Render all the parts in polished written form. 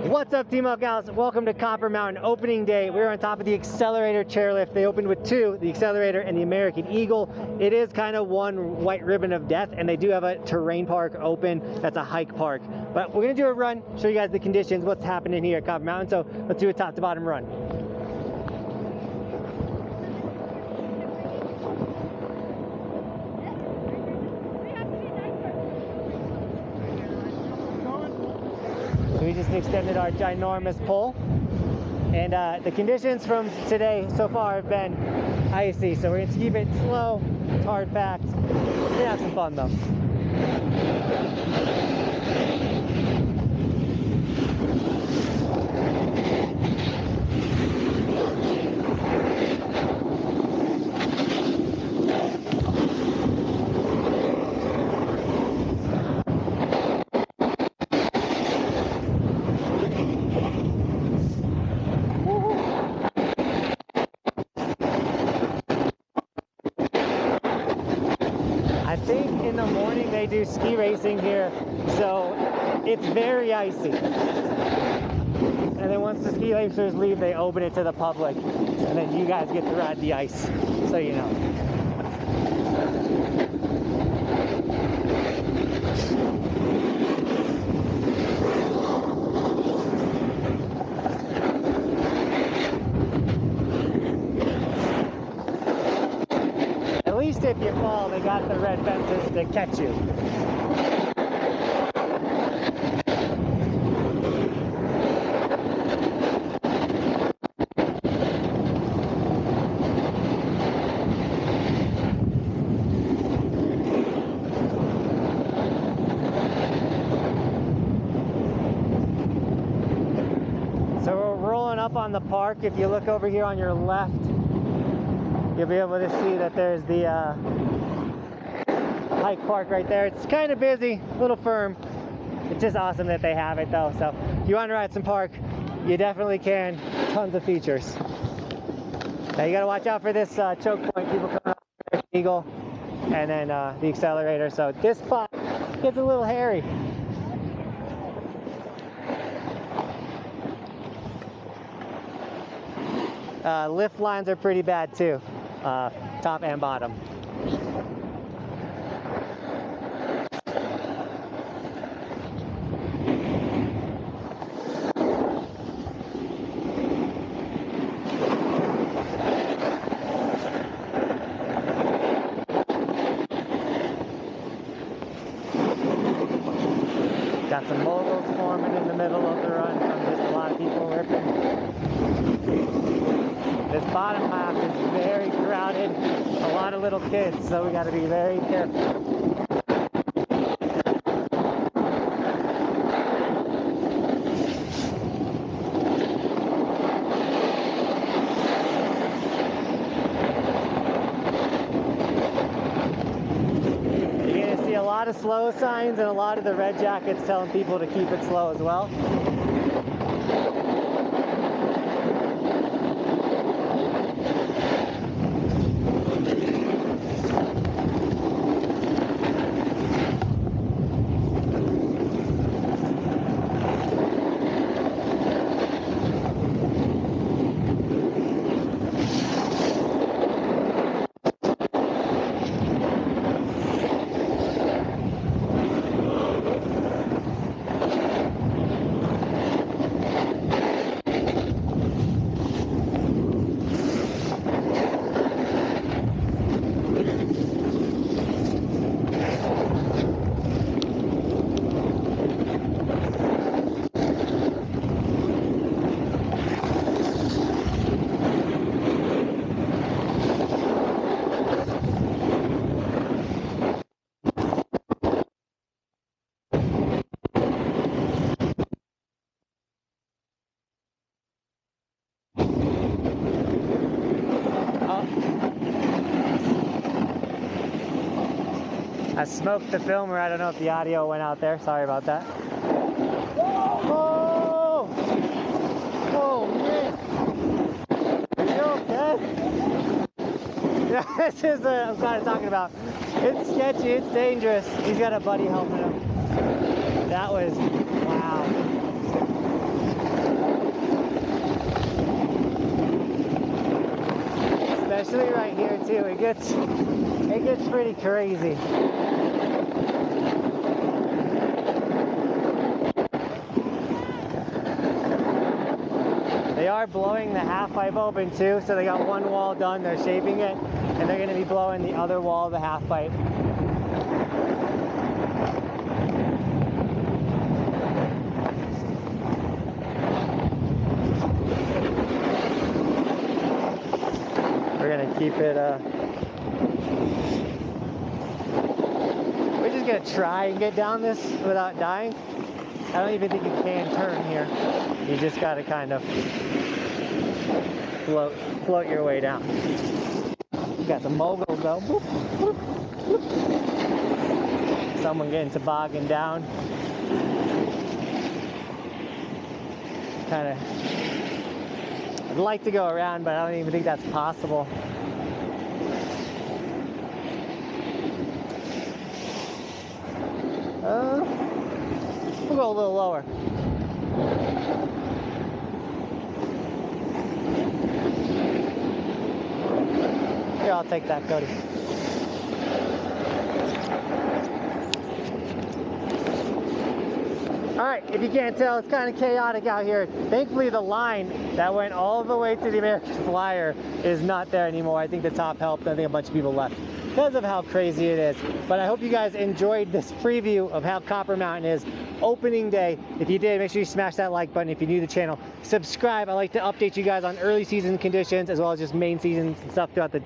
What's up, Team Buckhouse? Welcome to Copper Mountain opening day. We're on top of the Accelerator chairlift. They opened with two, the Accelerator and the American Eagle. It is kind of one white ribbon of death, and they do have a terrain park open. That's a hike park. But we're gonna do a run, show you guys the conditions, what's happening here at Copper Mountain. So let's do a top to bottom run. We just extended our ginormous pole, and the conditions from today so far have been icy, so we're going to keep it slow. It's hard packed. We're going to have some fun though. I think in the morning they do ski racing here, so it's very icy. And then once the ski racers leave, they open it to the public, and then you guys get to ride the ice, so you know. At least if you fall, they got the red fences to catch you. So we're rolling up on the park. If you look over here on your left, you'll be able to see that there's the hike park right there. It's kind of busy, a little firm. It's just awesome that they have it though. So if you want to ride some park, you definitely can. Tons of features. Now you got to watch out for this choke point. People coming off the Eagle and then the Accelerator. So this spot gets a little hairy. Lift lines are pretty bad too, top and bottom. Got some moguls forming in the middle of the run from just a lot of people ripping. This bottom half is very crowded, a lot of little kids, so we got to be very careful. You're going to see a lot of slow signs and a lot of the red jackets telling people to keep it slow as well. I smoked the filmer. I don't know if the audio went out there. Sorry about that. Oh! Oh, man. Are you okay? Yeah, this is what I'm kind of talking about. It's sketchy. It's dangerous. He's got a buddy helping him. That was, wow. too. It gets pretty crazy. They are blowing the half pipe open too, so they got one wall done, they're shaping it, and they're going to be blowing the other wall of the half pipe. We're going to keep it, we're just going to try and get down this without dying. I don't even think you can turn here. You just got to kind of float your way down. You got some moguls though. Boop, boop, boop. Someone getting toboggan down. Kind of. I'd like to go around, but I don't even think that's possible. We'll go a little lower. Here, I'll take that, Cody. Alright, if you can't tell, it's kind of chaotic out here. Thankfully, the line that went all the way to the American Flyer is not there anymore. I think the top helped. I think a bunch of people left because of how crazy it is. But I hope you guys enjoyed this preview of how Copper Mountain is opening day. If you did, make sure you smash that like button. If you're new to the channel, subscribe. I like to update you guys on early season conditions as well as just main seasons and stuff throughout the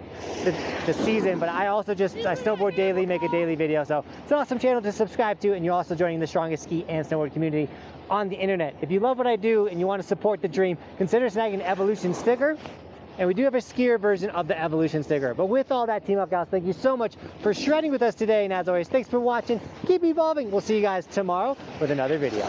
season. But I also I snowboard daily, make a daily video. So it's an awesome channel to subscribe to, and you're also joining the strongest ski and snowboard community on the internet. If you love what I do and you want to support the dream, consider snagging an Evolution sticker. And we do have a skier version of the Evolution sticker. But with all that, Team Buckhouse, thank you so much for shredding with us today. And as always, thanks for watching. Keep evolving. We'll see you guys tomorrow with another video.